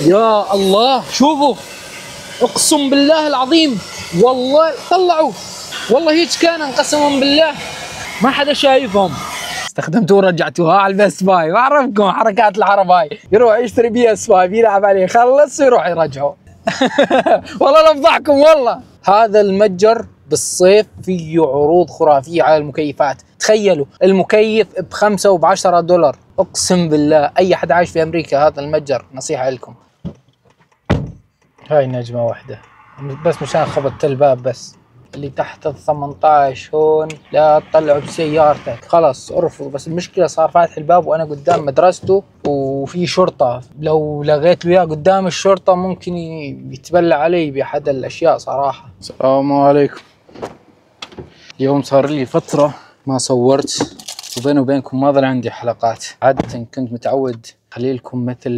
يا الله شوفوا، اقسم بالله العظيم والله طلعوا، والله هيك كان قسما بالله ما حدا شايفهم. استخدمتوه ورجعتوها على البيست باي، بعرفكم حركات العرب هاي، يروح يشتري بي اس 5 يلعب عليه خلص ويروح يرجعه. والله لا افضحكم والله. هذا المتجر بالصيف فيه عروض خرافية على المكيفات، تخيلوا المكيف ب5 وب10 دولار، اقسم بالله اي حد عايش في امريكا هذا المتجر نصيحة لكم. هاي نجمة واحدة بس مشان خبطت الباب، بس اللي تحت ال 18 هون لا تطلعوا بسيارتك خلاص ارفض. بس المشكلة صار فاتح الباب وانا قدام مدرسته وفي شرطة، لو لغيت له اياه قدام الشرطة ممكن يتبلى علي بأحد الاشياء صراحة. السلام عليكم. اليوم صار لي فترة ما صورت، وبيني وبينكم ما ظل عندي حلقات. عادة كنت متعود خلي لكم مثل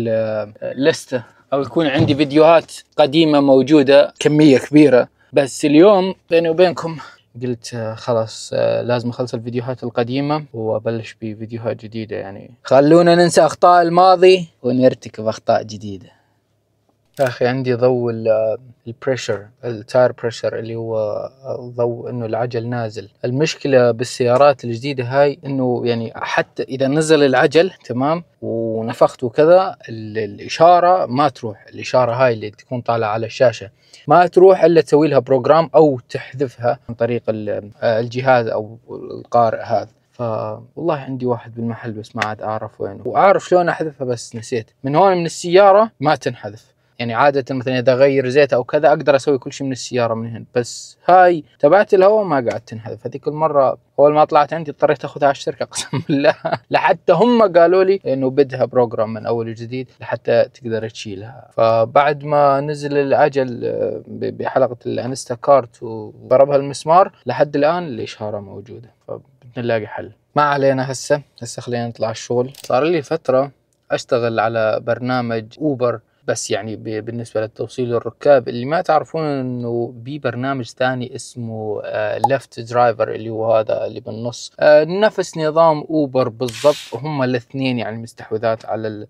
لستة او يكون عندي فيديوهات قديمة موجودة كمية كبيرة، بس اليوم بيني وبينكم قلت خلاص لازم اخلص الفيديوهات القديمة وابلش بفيديوهات جديدة. يعني خلونا ننسى اخطاء الماضي ونرتكب اخطاء جديدة. يا اخي عندي ضوء البريشر، التاير بريشر، اللي هو ضوء انه العجل نازل. المشكلة بالسيارات الجديدة هاي انه يعني حتى اذا نزل العجل تمام ونفخت وكذا الاشارة ما تروح. الاشارة هاي اللي تكون طالعة على الشاشة ما تروح الا تسوي لها بروجرام او تحذفها عن طريق الجهاز او القارئ هذا. فوالله عندي واحد بالمحل بس ما عاد اعرف وينه، واعرف شلون احذفها بس نسيت. من هون من السيارة ما تنحذف، يعني عادة مثلا إذا أغير زيت أو كذا أقدر أسوي كل شيء من السيارة من هنا، بس هاي تبعت الهواء ما قاعد تنحذف. هذيك المرة أول ما طلعت عندي اضطريت أخذها على الشركة قسم بالله. لحتى هم قالوا لي إنه بدها بروجرام من أول وجديد لحتى تقدر تشيلها. فبعد ما نزل العجل بحلقة الانستا كارت وضربها المسمار لحد الآن الإشارة موجودة، فبدنا نلاقي حل. ما علينا. هسه خلينا نطلع الشغل. صار لي فترة أشتغل على برنامج أوبر، بس يعني بالنسبة للتوصيل للركاب. اللي ما تعرفون انه ببرنامج ثاني اسمه ليفت درايفر، اللي هو هذا اللي بالنص نفس نظام اوبر بالضبط. هم الاثنين يعني مستحوذات على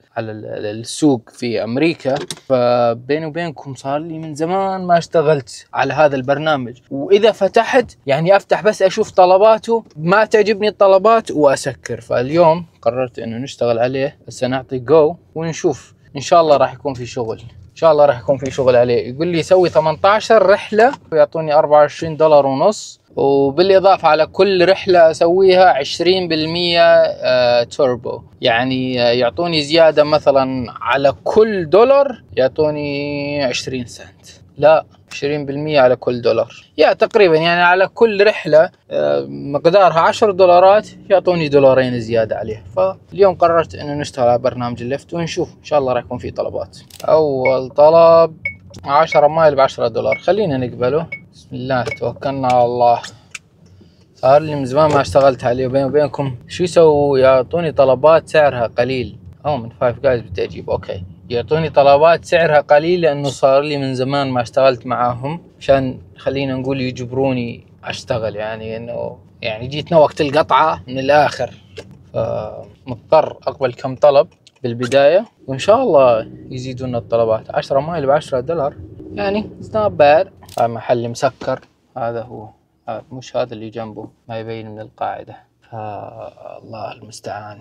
السوق في امريكا. فبيني وبينكم صار لي من زمان ما اشتغلت على هذا البرنامج، واذا فتحت يعني افتح بس اشوف طلباته، ما تعجبني الطلبات واسكر. فاليوم قررت انه نشتغل عليه. هسه نعطي جو ونشوف ان شاء الله راح يكون في شغل، ان شاء الله راح يكون في شغل عليه. يقول لي سوي 18 رحلة ويعطوني 24 دولار ونص، وبالاضافة على كل رحلة اسويها 20% توربو، يعني يعطوني زيادة. مثلا على كل دولار يعطوني 20 سنت، لا 20% على كل دولار، يا تقريبا يعني على كل رحلة مقدارها 10 دولارات يعطوني دولارين زيادة عليه. فاليوم قررت انه نشتغل على برنامج الليفت ونشوف ان شاء الله راح يكون في طلبات. اول طلب 10 مايل ب10 دولار، خلينا نقبله. بسم الله توكلنا على الله. صار لي من زمان ما اشتغلت عليه. وبين وبينكم شو يسووا؟ يعطوني طلبات سعرها قليل. من فايف جايز بدي اجيب اوكي. يعطوني طلبات سعرها قليل لانه صار لي من زمان ما اشتغلت معاهم، عشان خلينا نقول يجبروني اشتغل. يعني انه يعني جيتنا وقت القطعة من الاخر، فمضطر اقبل كم طلب بالبداية وان شاء الله يزيدون الطلبات. 10 مايل ب10 دولار يعني it's not bad. هذا محل مسكر، هذا هو، مش هذا اللي جنبه ما يبين من القاعدة. الله المستعان.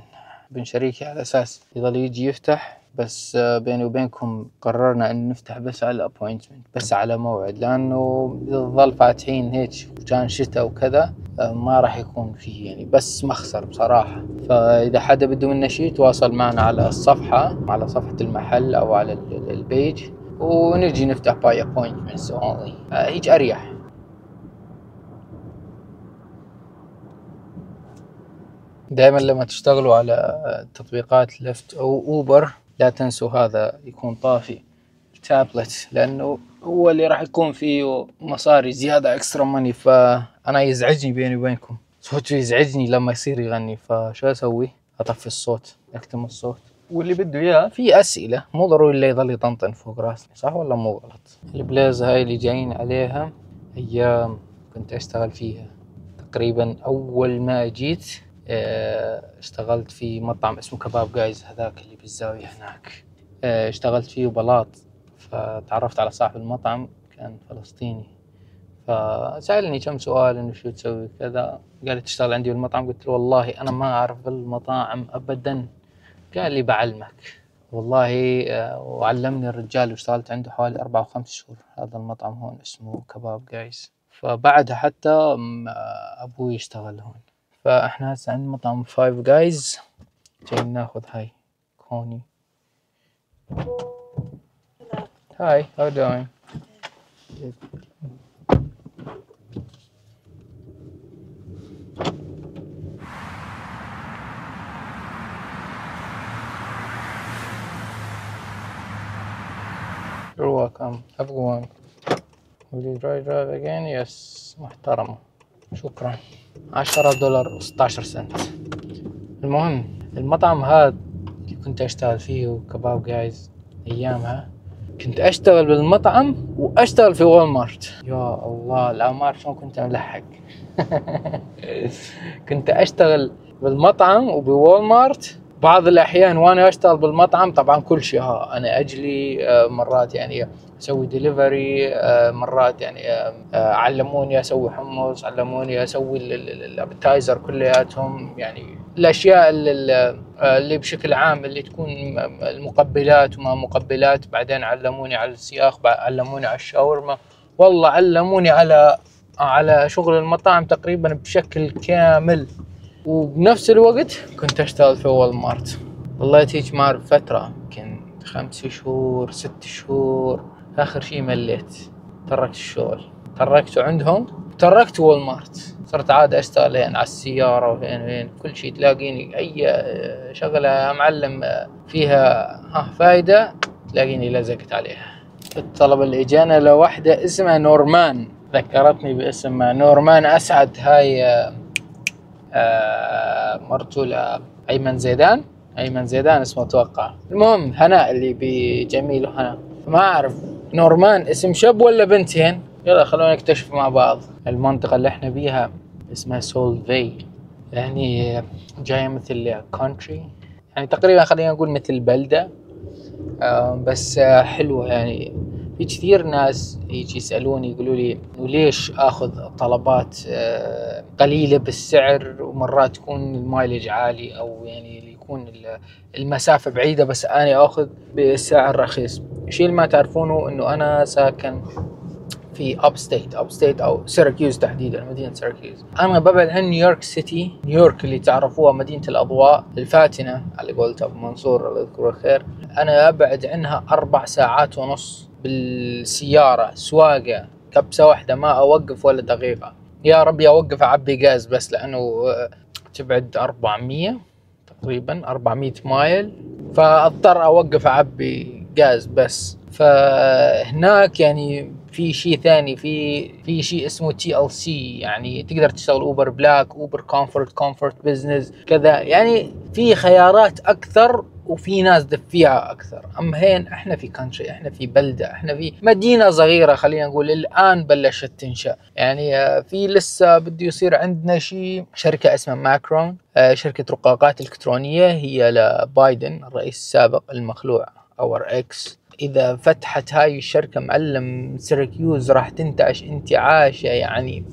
بن شريكي على اساس يظل يجي يفتح، بس بيني وبينكم قررنا ان نفتح بس على الابوينتمنت، بس على موعد، لانه اذا ظل فاتحين هيك وكان شتاء وكذا ما راح يكون فيه يعني، بس مخسر بصراحة. فاذا حدا بده منا شيء يتواصل معنا على الصفحة، على صفحة المحل او على البيج، ونجي نفتح باي ابوينتمنت اونلي، هيك اريح. دائما لما تشتغلوا على تطبيقات ليفت او اوبر لا تنسوا هذا يكون طافي التابلت، لانه هو اللي راح يكون فيه مصاري زيادة اكسترا ماني. فانا يزعجني بيني وبينكم، صوته يزعجني لما يصير يغني. فشو اسوي؟ اطفي الصوت، اكتم الصوت. واللي بده اياه في اسئلة، مو ضروري اللي يضل يطنطن فوق راسي، صح ولا مو غلط؟ البليزة هاي اللي جايين عليها ايام كنت اشتغل فيها. تقريبا اول ما جيت اشتغلت في مطعم اسمه كباب جايز، هذاك اللي بالزاوية هناك. اشتغلت فيه بلاط، فتعرفت على صاحب المطعم كان فلسطيني، فسألني كم سؤال إنه شو تسوي كذا. قال لي تشتغل عندي بالمطعم؟ قلت له والله أنا ما أعرف بالمطاعم أبدا. قال لي بعلمك والله. وعلمني الرجال، واشتغلت عنده حوالي 4 أو 5 شهور. هذا المطعم هون اسمه كباب جايز. فبعدها حتى أبوي اشتغل هون. فإحنا هسه عند مطعم فايف جايز، جاي ناخذ هاي كوني. Hi, how you doing? You're welcome. Have a good one. Will you drive again? Yes. محترم. شكرا. $10 و16 سنت. المهم المطعم هذا اللي كنت اشتغل فيه كباب جايز ايامها، كنت اشتغل بالمطعم واشتغل في وول مارت. يا الله الاعمار شلون كنت ملحق. كنت اشتغل بالمطعم وبوول مارت بعض الاحيان. وانا اشتغل بالمطعم طبعا كل شيء انا اجلي، مرات يعني اسوي ديليفري، مرات يعني علموني اسوي حمص، علموني اسوي الابتايزر كلياتهم، يعني الاشياء اللي بشكل عام اللي تكون المقبلات وما مقبلات. بعدين علموني على السياخ، علموني على الشاورما، والله علموني على شغل المطاعم تقريبا بشكل كامل. وبنفس الوقت كنت اشتغل في وول مارت. والله تيجي مار فترة يمكن 5 شهور 6 شهور، اخر شي مليت، تركت الشغل، تركته عندهم، تركت وول مارت. صرت عاد اشتغل هين على السيارة وهين كل شي تلاقيني اي شغلة يا معلم فيها فايدة تلاقيني لزقت عليها. الطلب اللي اجانا لوحدة اسمها نورمان، ذكرتني باسم نورمان اسعد، هاي مرته لأيمن زيدان. أيمن زيدان اسمه أتوقع. المهم هناء اللي بجميل وهناء، ما أعرف نورمان اسم شاب ولا بنتين. يلا خلونا نكتشف مع بعض. المنطقة اللي احنا بيها اسمها سولفي، يعني جاية مثل كونتري، يعني تقريبا خلينا نقول مثل بلدة، بس حلوة. يعني في كثير ناس يجي يسألوني يقولوا لي ليش اخذ طلبات قليلة بالسعر، ومرات تكون المايلج عالي، او يعني يكون المسافة بعيدة بس انا اخذ بسعر رخيص. الشيء اللي ما تعرفونه انه انا ساكن في اب ستيت او سيراكيوز تحديدا، مدينه سيراكيوز. انا ببعد عن نيويورك سيتي. نيويورك اللي تعرفوها مدينه الاضواء الفاتنه على قولة ابو منصور الله يذكره الخير، انا ابعد عنها 4 ساعات ونص بالسياره سواقه، كبسه واحده ما اوقف ولا دقيقه. يا ربي اوقف اعبي غاز بس، لانه تبعد 400 تقريبا 400 مايل، فاضطر اوقف اعبي غاز بس. فهناك يعني في شيء ثاني، في شيء اسمه TLC، يعني تقدر تشتغل اوبر بلاك، اوبر كومفورت بزنس كذا، يعني في خيارات اكثر وفي ناس دفيعة اكثر. اما هين احنا في كانتري، احنا في بلدة، احنا في مدينة صغيرة خلينا نقول الان بلشت تنشأ. يعني في لسه بده يصير عندنا شيء، شركة اسمها ماكرون، شركة رقاقات الكترونية هي لبايدن الرئيس السابق المخلوع اور اكس. اذا فتحت هاي الشركة معلم سيراكيوز راح تنتعش انتعاشة يعني،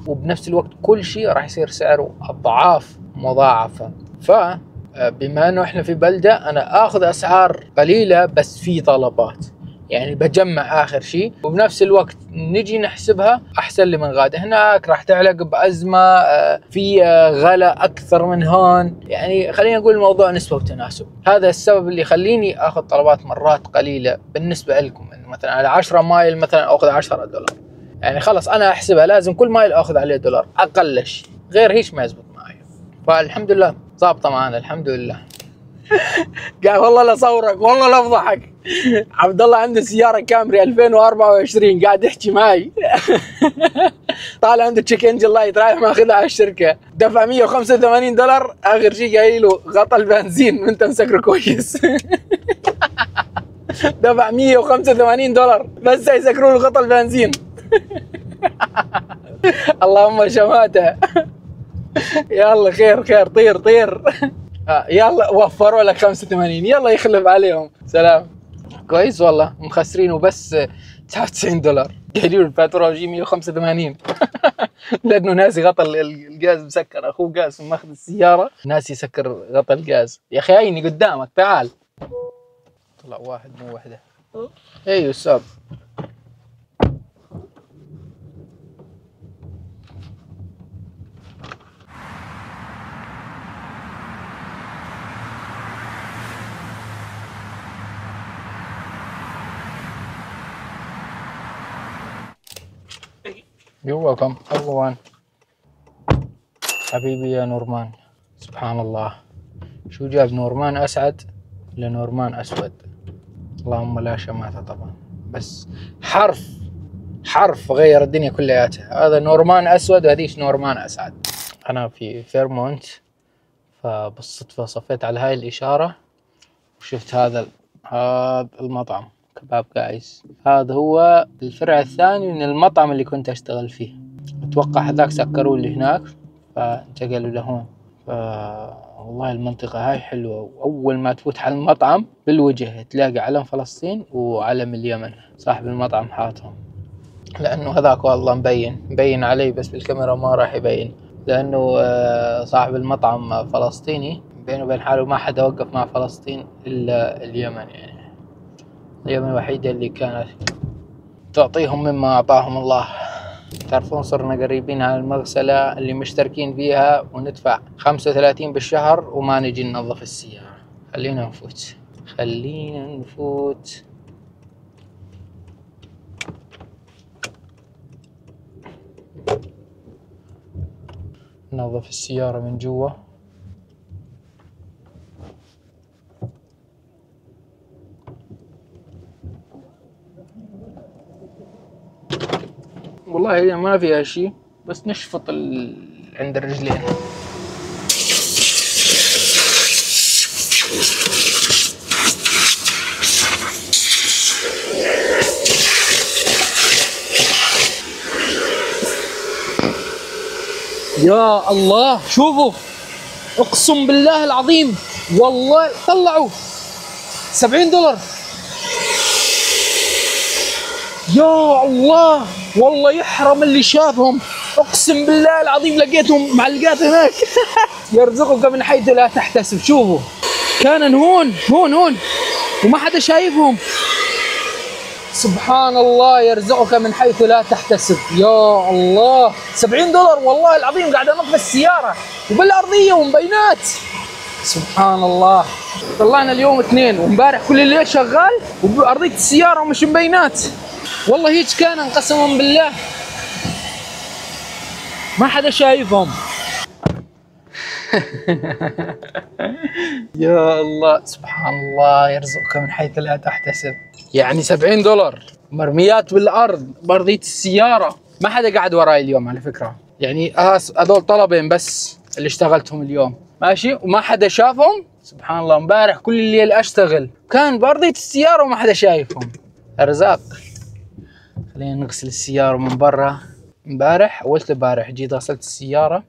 وبنفس الوقت كل شيء راح يصير سعره اضعاف مضاعفة. فبما انه احنا في بلدة انا اخذ اسعار قليلة بس في طلبات، يعني بجمع اخر شيء، وبنفس الوقت نجي نحسبها احسن لي من غاد. هناك راح تعلق بازمه، في غلا اكثر من هون، يعني خلينا نقول الموضوع نسبه وتناسب. هذا السبب اللي يخليني اخذ طلبات مرات قليله بالنسبه لكم. يعني مثلا على 10 مايل مثلا اخذ $10، يعني خلص انا احسبها لازم كل مايل اخذ عليه $، اقلش غير هيك ما يزبط معي. فالحمد لله ظابطه معنا الحمد لله. قال والله لا صورك والله لا افضحك، عبد الله عنده سياره كامري 2024 قاعد يحكي معي. طالع عنده تشيك انجن لايت رايح ماخذها على الشركه، دفع $185. اخر شيء قايل له غطى البنزين وانت مسكره كويس. دفع $185 بس يسكروا له غطى البنزين. اللهم شماته. يلا خير طير. يلا وفروا لك 85، يلا يخلف عليهم. سلام. كويس والله، مخسرين وبس 99 دولار. قالوا الفاتوره وجي 185 لانه ناسي غطى الغاز مسكر. اخوه قاسم ماخذ السياره ناسي يسكر غطى الغاز. يا اخي عيني قدامك تعال. طلع واحد مو وحده. ايوه الساب. You're welcome everyone. حبيبي يا نورمان. سبحان الله، شو جاب نورمان أسعد لنورمان أسود؟ اللهم لا شماتة طبعا، بس حرف غير الدنيا كلياتها. هذا نورمان أسود وهذيش نورمان أسعد. أنا في فيرمونت، فبالصدفة صفيت على هاي الإشارة وشفت هذا المطعم كباب جايز. هذا هو الفرع الثاني من المطعم اللي كنت أشتغل فيه. أتوقع هذاك سكروا اللي هناك فانتقلوا لهون. والله المنطقة هاي حلوة، وأول ما تفوت على المطعم بالوجه تلاقي علم فلسطين وعلم اليمن. صاحب المطعم حاطهم لأنه هذاك والله مبين علي، بس بالكاميرا ما راح يبين لأنه صاحب المطعم فلسطيني. بينه وبين حاله ما حدا وقف مع فلسطين إلا اليمن. يعني اليمن الوحيدة اللي كانت تعطيهم مما أعطاهم الله. تعرفون صرنا قريبين على المغسلة اللي مشتركين فيها وندفع 35 بالشهر وما نجي ننظف السيارة. خلينا نفوت. ننظف السيارة من جوا. والله هي ما فيها شيء، بس نشفط عند الرجلين. يا الله شوفوا، اقسم بالله العظيم والله طلعوا 70 دولار. يا الله والله يحرم اللي شافهم، اقسم بالله العظيم لقيتهم معلقات هناك. يرزقك من حيث لا تحتسب. شوفوا كان هون وما حدا شايفهم. سبحان الله، يرزقك من حيث لا تحتسب. يا الله 70 دولار والله العظيم. قاعد انظف السيارة وبالارضية ومبينات. سبحان الله. طلعنا اليوم 2 وامبارح كل الليل شغال وبارضية السيارة ومش مبينات. والله هيك كان قسما بالله ما حدا شايفهم. يا الله سبحان الله، يرزقك من حيث لا تحتسب. يعني 70 دولار مرميات بالارض بارضية السيارة. ما حدا قاعد وراي اليوم على فكرة. يعني هذول طلبين بس اللي اشتغلتهم اليوم ماشي، وما حدا شافهم. سبحان الله، امبارح كل الليل اشتغل كان بارضية السيارة وما حدا شايفهم. ارزاق. خلينا نغسل السيارة من برا. امبارح جيت غسلت السيارة،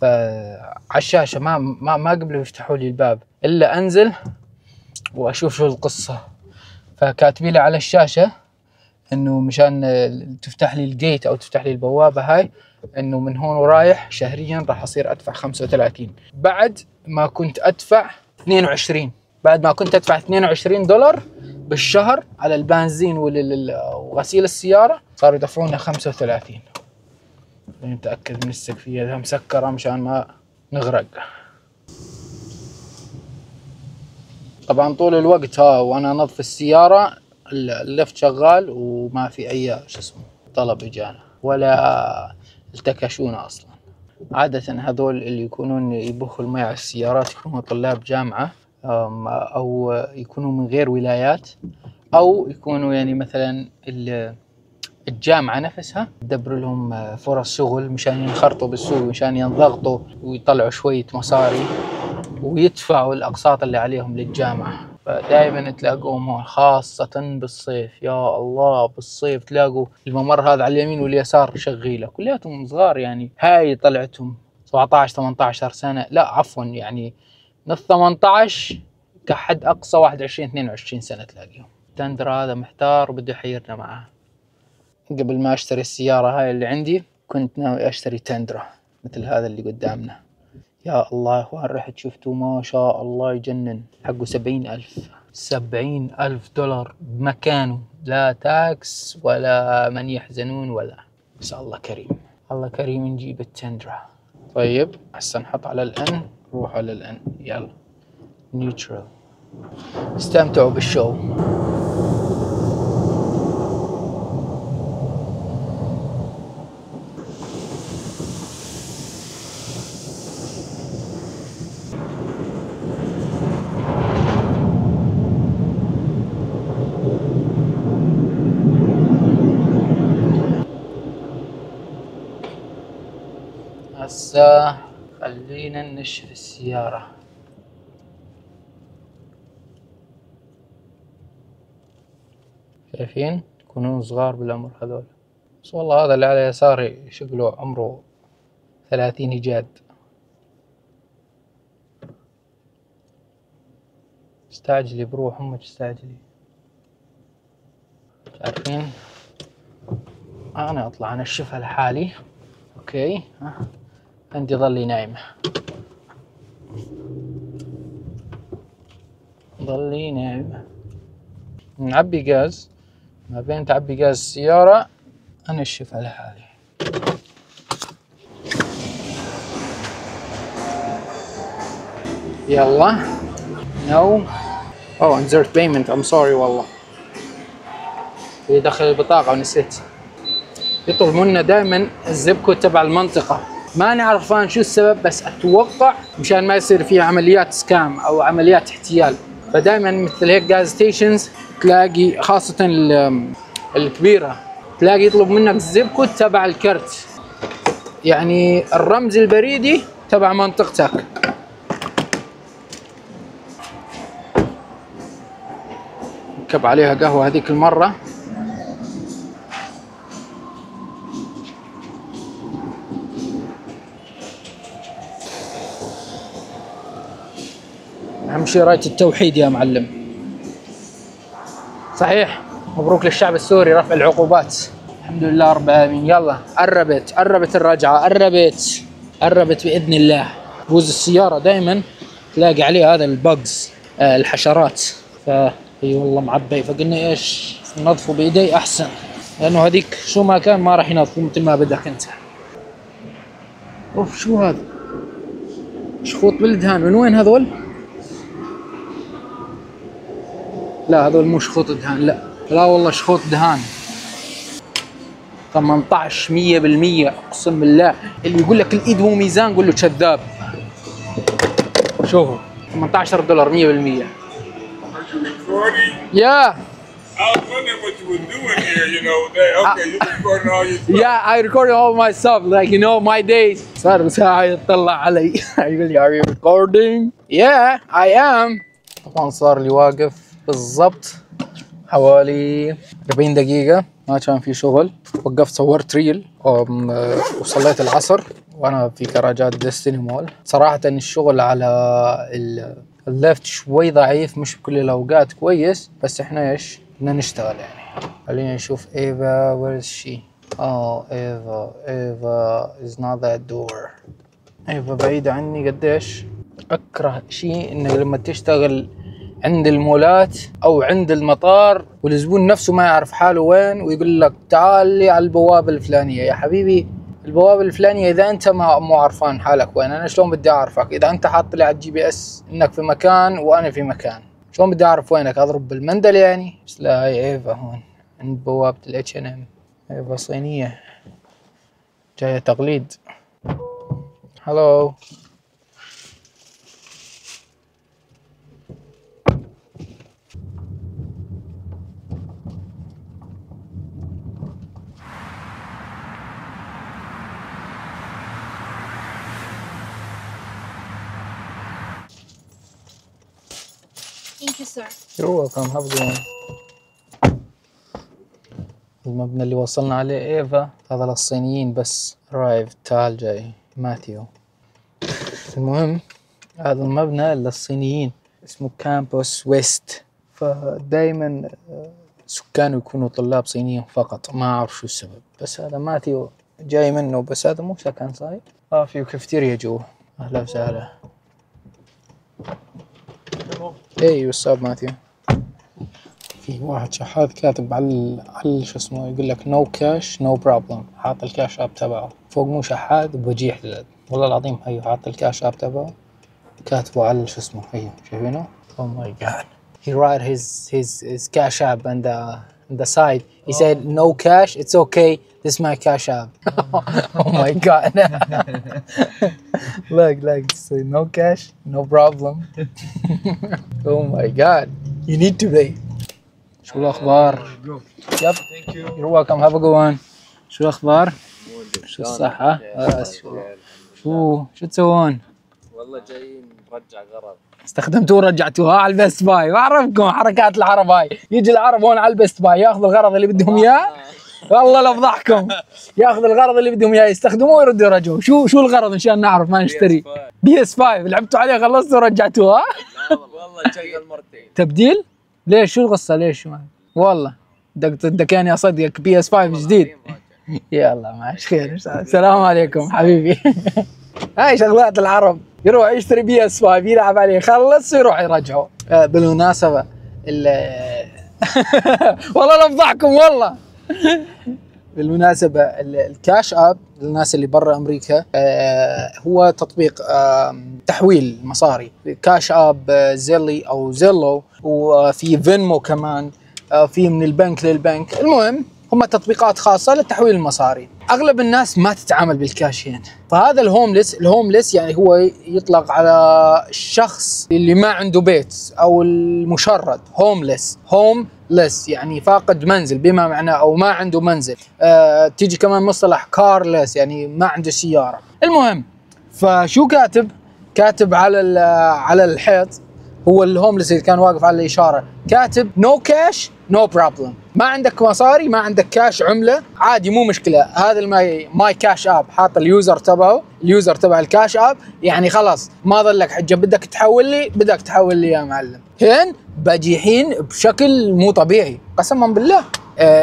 فعلى الشاشة ما قبلوا يفتحوا لي الباب الا انزل واشوف شو القصة. فكاتبين لي على الشاشة انه مشان تفتح لي الجيت او تفتح لي البوابة هاي، انه من هون ورايح شهريا راح اصير ادفع 35 بعد ما كنت ادفع 22. بعد ما كنت ادفع 22 دولار بالشهر على البنزين وغسيل السيارة، صاروا يدفعونا 35. نتأكد من السقفية انها مسكرة مشان ما نغرق. طبعا طول الوقت وانا انظف السيارة اللفت شغال وما في اي طلب اجانا ولا التكشونا اصلا. عادة هذول اللي يكونون يبخوا الماء على السيارات يكونوا طلاب جامعة، او يكونوا من غير ولايات، او يكونوا يعني مثلا الجامعة نفسها تدبر لهم فرص شغل مشان ينخرطوا بالسوق، مشان ينضغطوا ويطلعوا شوية مصاري ويدفعوا الأقساط اللي عليهم للجامعة. فدائما تلاقوهم هون خاصة بالصيف. يا الله بالصيف تلاقوا الممر هذا على اليمين واليسار شغيلة، كلياتهم صغار. يعني هاي طلعتهم 17 18 سنة، لا عفوا يعني من 18 كحد أقصى 21 22 سنة تلاقيهم. التندرا هذا محتار وبده يحيرنا معاه. قبل ما اشتري السيارة هاي اللي عندي كنت ناوي اشتري تندرا مثل هذا اللي قدامنا. يا الله يا اخوان، رحت شفتوا ما شاء الله يجنن، حقه 70,000. 70,000 دولار بمكانه، لا تاكس ولا من يحزنون ولا. بس الله كريم، الله كريم نجيب التندرا. طيب هسه نحط على الان، نروح على الان، يلا نيوترال. استمتعوا بالشو. هسه خلينا ننشف السيارة. شايفين يكونون صغار بالعمر هذول، بس والله هذا اللي على يساري شكله عمره 30 يجاد. استعجلي بروح امك، استعجلي. عارفين انا اطلع انشفها لحالي. اوكي عندي ظلي نايمة، ظلي نايمة. نعبي غاز، ما بين تعبي غاز السيارة انشفها لحالي. يلا نو. اوه انزرت بيمنت، ام سوري والله يدخل البطاقة ونسيت. يطلب منا دائما الزب كود تبع المنطقة، ما نعرفان شو السبب، بس اتوقع مشان ما يصير فيه عمليات سكام او عمليات احتيال. فدائما مثل هيك جاز ستيشنز تلاقي، خاصة الكبيرة، تلاقي يطلب منك الزب كود تبع الكرت، يعني الرمز البريدي تبع منطقتك. ركب عليها قهوة هذيك المرة. أهم شي راية التوحيد يا معلم. صحيح، مبروك للشعب السوري رفع العقوبات، الحمد لله رب العالمين. يلا قربت الرجعة، قربت بإذن الله. بوز السيارة دائما تلاقي عليه هذا البجز، الحشرات، فهي والله معبي، فقلنا ايش ننظفه بإيدي أحسن، لأنه هذيك شو ما كان ما راح ينظفه مثل ما بدك أنت. أوف شو هذا؟ شخوط بالدهان، من وين هذول؟ لا هذول مو شخوط دهان، لا والله شخوط دهان. 18 100%، اقسم بالله. اللي يقول لك الايد مو ميزان قول له كذاب. شوفوا $18 100%. Yeah. I was wondering what you were doing here, you know. Okay, you're recording all your stuff. Yeah, I recorded all my stuff, like you know my days. صار ساعة يطلع علي يقول لي are you recording? Yeah, I am. طبعا صار لي واقف بالضبط حوالي 40 دقيقة، ما كان في شغل. وقفت صورت ريل وصليت العصر وانا في كراجات ديستني مول. صراحة الشغل على الليفت شوي ضعيف، مش بكل الاوقات كويس، بس احنا ايش بدنا نشتغل يعني. خلينا نشوف ايفا، where is she؟ ايفا is not that door. ايفا بعيدة عني قديش. اكره شيء انك لما تشتغل عند المولات او عند المطار والزبون نفسه ما يعرف حاله وين، ويقول لك تعال لي على البوابة الفلانية. يا حبيبي البوابة الفلانية اذا انت مو عارفان حالك وين، انا شلون بدي اعرفك؟ اذا انت حاط لي على الGPS انك في مكان وانا في مكان، شلون بدي اعرف وينك؟ اضرب بالمندل يعني؟ بس لا، هاي ايفا هون عند بوابة الH&M. ايفا صينية جاية تقليد. هلو. Thank you, sir. You're welcome. Have a good one. المبنى اللي وصلنا عليه ايفا هذا للصينيين بس. رايف تعال جاي ماثيو. المهم هذا المبنى للصينيين اسمه كامبوس ويست، فدايما سكانه يكونوا طلاب صينيين فقط، ما أعرف شو السبب. بس هذا ماثيو جاي منه، بس هذا مو سكن صاير. فيه كافتيريا جوا. أهلا وسهلا. اي واتساب ماثيو. في واحد شحاذ كاتب على شو اسمه، يقول لك نو كاش نو بروبلم، حاط الكاش اب تبعه فوق، مو شحاذ بوجيح والله العظيم. هيو حاط الكاش اب تبعه كاتبه على شو اسمه. هيو شايفينه؟ Oh my god. He write his cash app and the side. He said no cash, it's okay. This is my cash app. Oh my god. Look, say no cash, no problem. Oh my god. You need to pay. شو الأخبار؟ Yep. You're welcome. Have a good one. شو الأخبار؟ شو الصحة؟ شو تسوون؟ والله جايين نرجع غرض. استخدمتوه ورجعتوها على البيست باي. بعرفكم حركات العرب هاي. يجي العرب هون على البيست باي ياخذوا الغرض اللي بدهم اياه. والله لا افضحكم. ياخذ الغرض اللي بدهم اياه يستخدموه ويردوا يرجعوه. شو الغرض عشان نعرف ما نشتري؟ PS5 لعبتوا عليه خلصتوا ورجعتوها؟ لا والله شغل مرتين. تبديل؟ ليش شو القصة ليش؟ والله دكان يا صديق PS5 جديد. يلا ماشي خير. السلام عليكم حبيبي. هاي شغلات العرب، يروح يشتري PS5 يلعب عليه خلص يروح يرجعه. بالمناسبة والله لا افضحكم والله. بالمناسبة الكاش اب للناس اللي برا امريكا هو تطبيق تحويل مصاري. كاش اب زيلي او زيلو، وفي فينمو كمان، في من البنك للبنك. المهم هم تطبيقات خاصة لتحويل المصاري. أغلب الناس ما تتعامل بالكاش هنا. فهذا الهوملس يعني هو يطلق على الشخص اللي ما عنده بيت أو المشرد. هوملس يعني فاقد منزل بما معناه، أو ما عنده منزل. تيجي كمان مصطلح كارلس يعني ما عنده سيارة. المهم فشو كاتب على الحيط، هو الهوملس اللي كان واقف على الإشارة كاتب نو كاش نو بروبلم. ما عندك مصاري، ما عندك كاش عملة، عادي مو مشكلة. هذا الماي كاش اب حاط اليوزر تبع الكاش اب، يعني خلاص ما ظلك حجة. بدك تحول لي يا معلم. هن بجيحين بشكل مو طبيعي قسما بالله.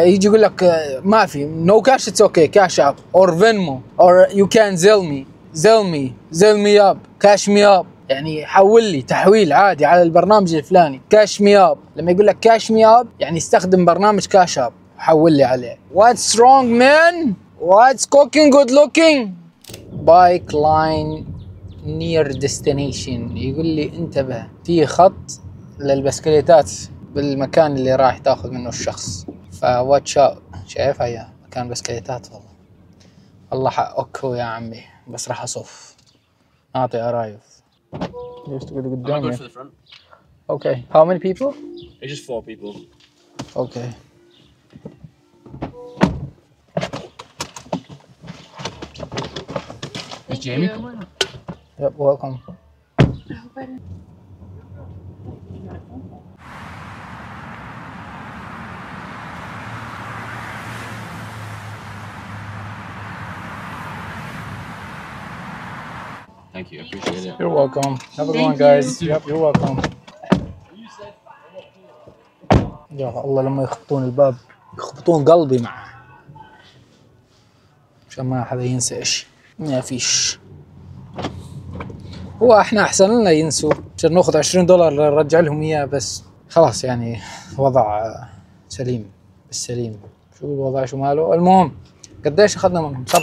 يجي يقول لك ما في نو كاش اتس اوكي كاش اب اور فينمو اور يو كان زيل مي اب كاش مي اب، يعني حول لي تحويل عادي على البرنامج الفلاني. كاش مي اب، لما يقول لك كاش مي اب يعني استخدم برنامج كاش اب حول لي عليه. What's wrong man? What's cooking good looking? Bike line near destination. يقول لي انتبه في خط للبسكليتات بالمكان اللي راح تاخذ منه الشخص. فواتش اوت. شايف هيا مكان بسكليتات. والله حقك يا عمي، بس راح اصف اعطي قرايب. ليش تقول قدامي؟ for the front. Okay. How many people? It's just 4 people. Okay. Is Jamie? Yep, welcome. Thank you, I appreciate it. You're welcome. Have a good one guys. Yep, you're welcome. يا الله لما يخبطون الباب يخبطون قلبي معه عشان ما حدا ينسى اشي. ما فيش، هو احنا احسن لنا ينسوا عشان ناخذ $20 نرجع لهم اياه. بس خلاص يعني وضع سليم بالسليم. شو الوضع شو ماله. المهم قديش اخذنا منهم؟ $7.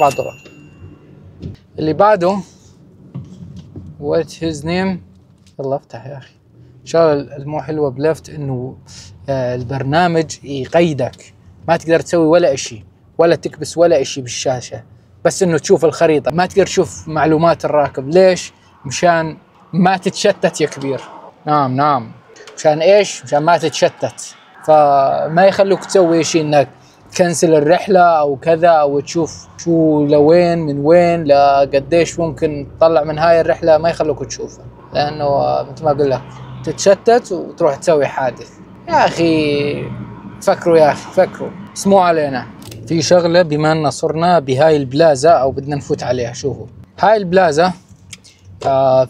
اللي بعده what his name. يلا افتح يا اخي. الشغله المو حلوه بلفت انه البرنامج يقيدك، ما تقدر تسوي ولا اشي ولا تكبس ولا اشي بالشاشه، بس انه تشوف الخريطه. ما تقدر تشوف معلومات الراكب. ليش؟ مشان ما تتشتت يا كبير. نعم مشان ايش؟ مشان ما تتشتت. فما يخلوك تسوي شيء انك تكنسل الرحله او كذا، او تشوف شو لوين من وين لقديش ممكن تطلع من هاي الرحله. ما يخلوك تشوفها لانه مثل ما اقول لك تتشتت وتروح تسوي حادث. يا اخي فكروا اسمعوا علينا. في شغله بما ان صرنا بهاي البلازا او بدنا نفوت عليها. شوفوا هاي البلازا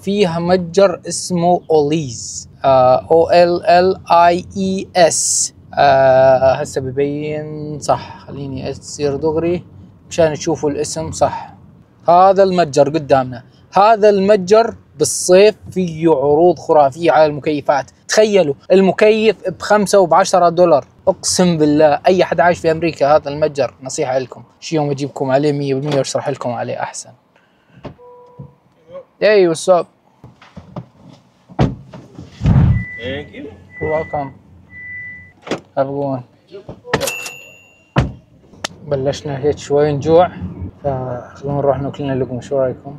فيها متجر اسمه اوليز. OLLIES. هسه ببين صح. خليني أصير دغري مشان تشوفوا الاسم صح. هذا المتجر قدامنا. هذا المتجر بالصيف فيه عروض خرافية على المكيفات. تخيلوا المكيف ب5 وب10 دولار. اقسم بالله اي حد عايش في امريكا هذا المتجر نصيحة لكم. شي يوم اجيبكم عليه 100% واشرح لكم عليه احسن. Hey, what's up? Thank you. You're welcome. Have a good one. بلشنا هيك شوي نجوع، فخلونا نروح ناكل لنا لقمة. شو رايكم؟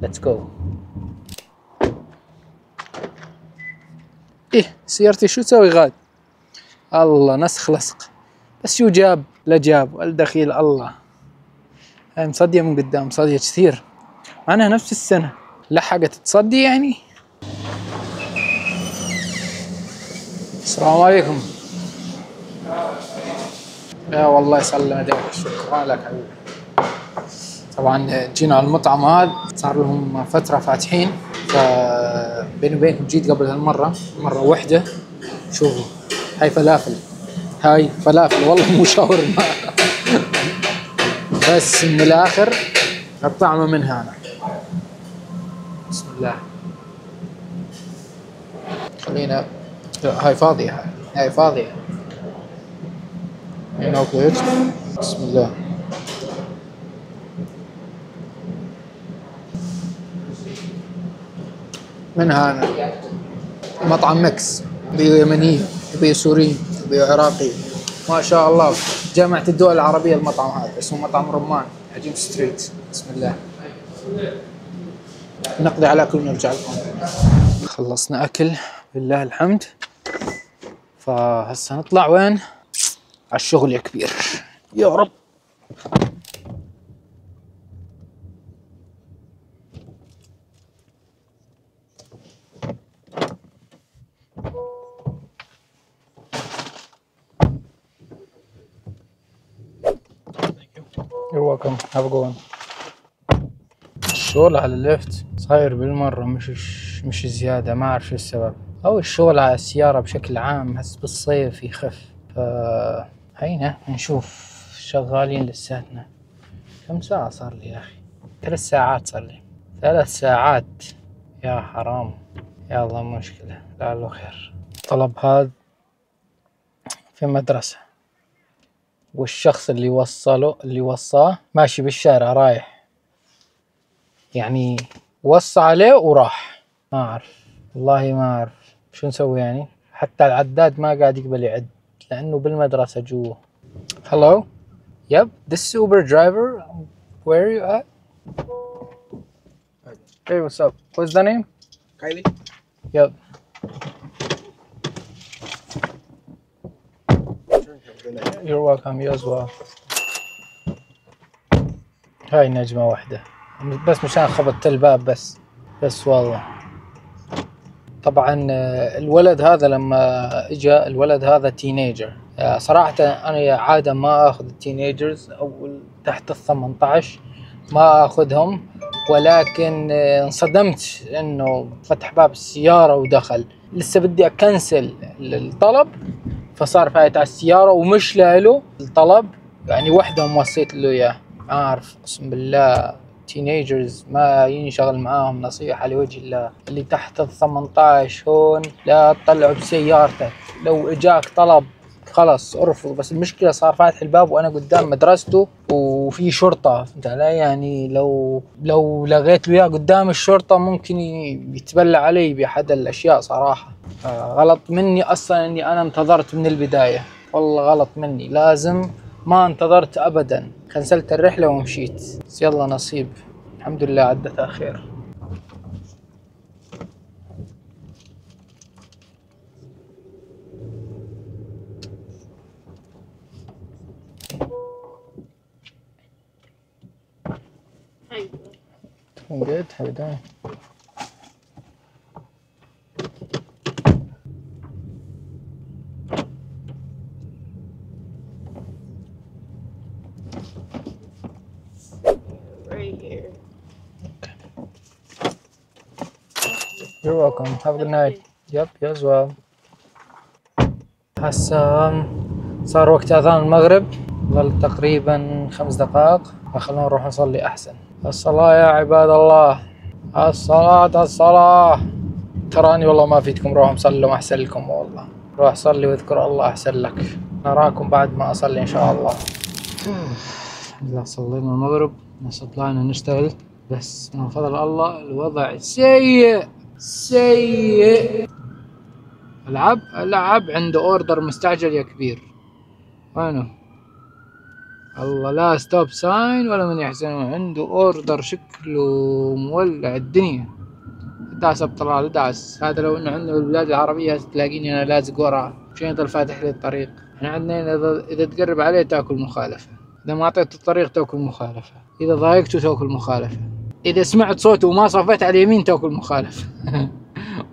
Let's go. ايه سيارتي شو تسوي غاد؟ الله نسخ لصق. بس شو جاب؟ لا جاب ولا دخيل. الله هاي مصدية من قدام، مصدية كثير معناها نفس السنة. لحقت تصدي يعني. السلام عليكم. لا والله يسلم يديك. شكرا لك حبيبي. طبعا جينا على المطعم هذا صار لهم فترة فاتحين، فبيني وبينكم جيت قبل هالمرة مرة واحدة. شوفوا هاي فلافل، هاي فلافل والله مو شاورما بس من الآخر الطعمة منها أنا. بسم الله. خلينا هاي فاضية، هاي فاضية. ناكل. بسم الله. منها أنا. مطعم مكس، بيو يمنيين بيو سوريين بيو عراقي ما شاء الله. جامعة الدول العربية المطعم هذا اسمه مطعم رمان عجيب ستريت. بسم الله. نقضي على أكل ونرجع لكم. خلصنا أكل بالله الحمد، فهسه نطلع وين؟ على الشغل يا كبير. يا رب. You're welcome. Have a good one. الشغل على الليفت صاير بالمرة مش زيادة، ما أعرف شو السبب. أو الشغل على السيارة بشكل عام هس بالصيف يخف. هينا نشوف شغالين لساتنا. كم ساعة صار لي يا أخي؟ 3 ساعات صار لي. 3 ساعات يا حرام. يلا مشكلة لعله خير. طلب هذا في مدرسة، والشخص اللي وصاه ماشي بالشارع رايح، يعني وصى عليه وراح. ما أعرف والله ما أعرف شو نسوي يعني. حتى العداد ما قاعد يقبل يعد لأنه بالمدرسة جوا. Hello. Yep. This is Uber driver. Where are you at? Hey, what's up? What's the name? Kylie. Yep. You're welcome. You as well. هاي نجمة واحدة بس مشان خبطت الباب بس والله. طبعا الولد هذا لما اجى، الولد هذا تينيجر. صراحة انا عادة ما اخذ التينيجرز او تحت ال18 ما اخذهم، ولكن انصدمت انه فتح باب السيارة ودخل. لسه بدي اكنسل الطلب فصار فايت على السيارة ومش له الطلب، يعني وحدهم وصيت له اياه. ما اعرف اقسم بالله تينيجرز ما ينشغل معاهم. نصيحة لوجه الله اللي تحت ال18 هون لا تطلعوا بسيارتك. لو اجاك طلب خلص ارفض. بس المشكلة صار فاتح الباب وانا قدام مدرسته وفي شرطة، فهمت علي؟ يعني لو لغيت له اياه قدام الشرطة ممكن يتبلى علي بأحد الاشياء صراحة. غلط مني اصلا اني انا انتظرت من البداية. والله غلط مني. لازم ما انتظرت ابدا. كنسلت الرحلة ومشيت. بس يلا نصيب. الحمد لله عدتها خير. Doing good. How you doing? Right here. Okay. You're welcome. Have a good night. Yep, you as well. هسا صار وقت اذان المغرب، ظل تقريبا 5 دقائق، فخلونا نروح نصلي احسن. الصلاة يا عباد الله، الصلاة الصلاة. تراني والله ما فيتكم، روحوا صلوا احسن لكم والله. روح صلي واذكر الله احسن لك. نراكم بعد ما اصلي ان شاء الله. اذا صلينا المغرب هسه طلعنا نشتغل، بس من فضل الله الوضع سيء سيء. العب عنده اوردر مستعجل يا كبير. وينه؟ الله لا ستوب ساين ولا من يحزن، عنده اوردر شكله مولع الدنيا. داس بطلال داس. هذا لو انه عندنا بالبلاد العربية تلاقيني انا لازق وراه عشان يضل فاتح لي الطريق. احنا عندنا اذا تقرب عليه تاكل مخالفة، اذا ما اعطيته الطريق تاكل مخالفة، اذا ضايقته تاكل مخالفة، اذا سمعت صوته وما صفيت على اليمين تاكل مخالفة.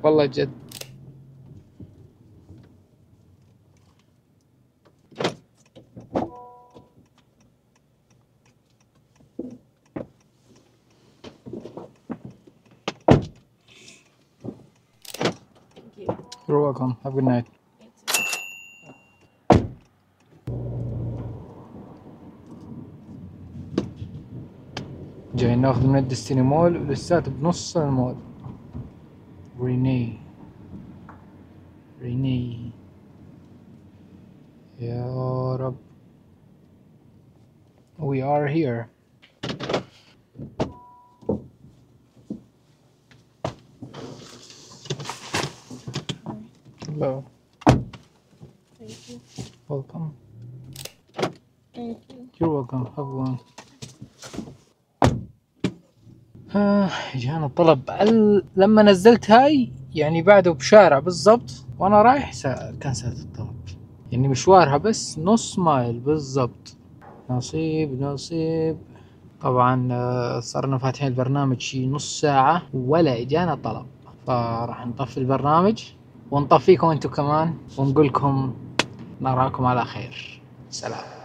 والله جد. You're welcome. Have a good night. جاي ناخذ من الدستيني مول ولسات بنص المول. ريني يا رب. We are here. Hello. Thank you. Welcome. Thank you. You're welcome. Have one. جانا طلب لما نزلت هاي يعني بعده بشارع بالضبط وانا رايح كنسلت الطلب، يعني مشوارها بس نص مايل بالضبط. نصيب. طبعا صرنا فاتحين البرنامج شي نص ساعة ولا اجانا طلب، فراح نطفي البرنامج ونطفيكم انتو كمان ونقولكم نراكم على خير. سلام.